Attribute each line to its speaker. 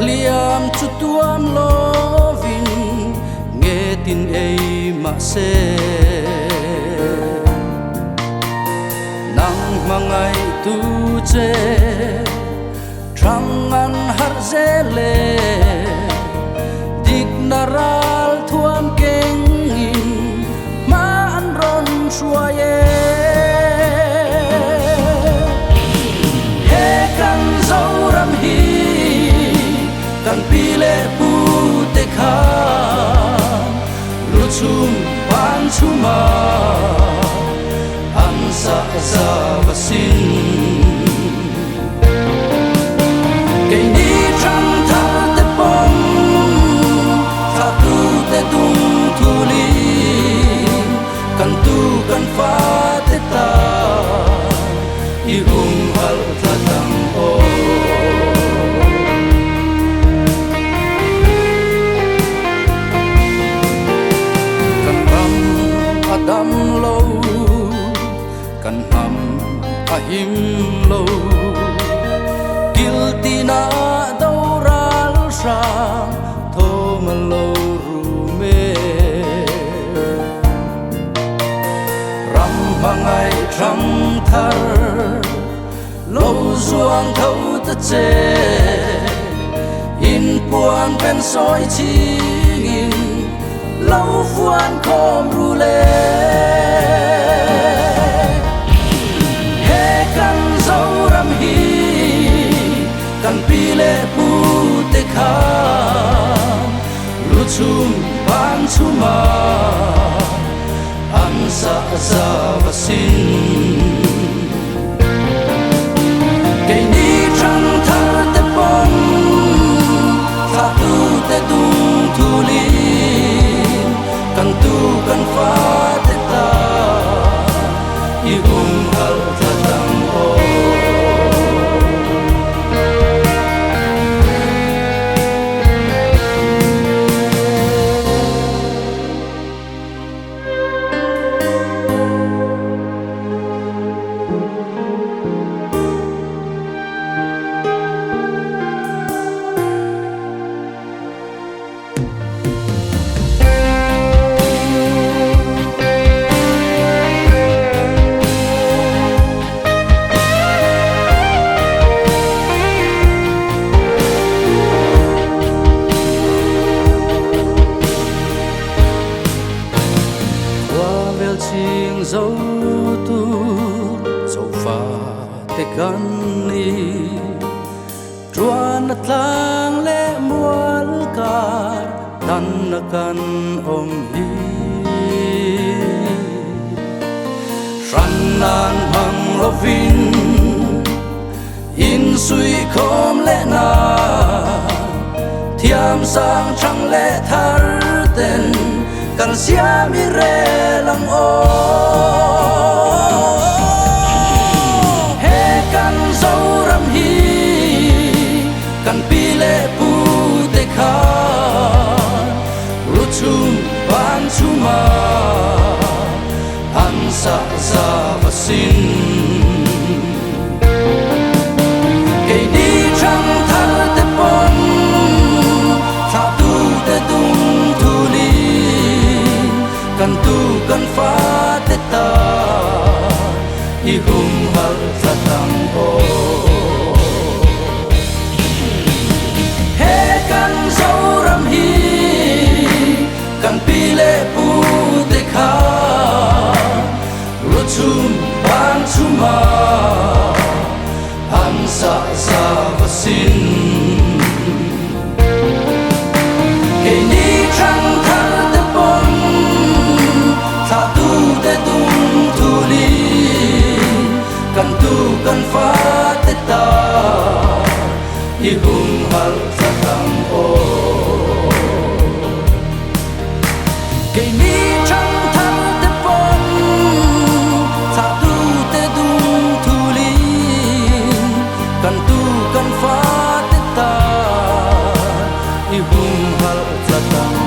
Speaker 1: liam chu tuam lovin nghe tin ei ma se nang mangai tu che trăng an har zele dignaral thuam keng in ma an ron suaye he kan zoram hi kan pile pu te khan luchum pan chuma an sa za vasin kan fa te ta I hung hal tha tam o kan ram adam lo kan ham ahim lo kiltina daural sha thomalo mangai trăng thar lâu zuang thâu ta che in puan ven soi chi in lâu phuan khom ru le he kan zau ram hi kan pi le pu te khan lu chum ban chuma an sa za vasin cây ni trăng thar te pon tha tu te tung thu li kan tu kan fa te ta I hung hal tha tam o ching dấu tu dấu pha te kan ni truan tlang le mual kar tan kan om hi ran nan hang lovin in sui khom le na thiam sang trăng le thar ten kan sia mi re lang o he kan zau ram hi kan pi le pu te khan ru chum ban chuma an sa za vasin cây đi trăng thar te pon tha tu te tung thu li kan tu kan fa te ta I hung hal tha tam o he kan zau ram hi kan pi le pu te kha ru chum ban chuma an sa za vasin cây ni trăng thar te pon tha tu te tung thu li kan tu kan fa te ta I hung hal tha tam o cây ni trăng thar te pon tha tu te tung thu li kan tu kan fa te ta I hung hal tha tam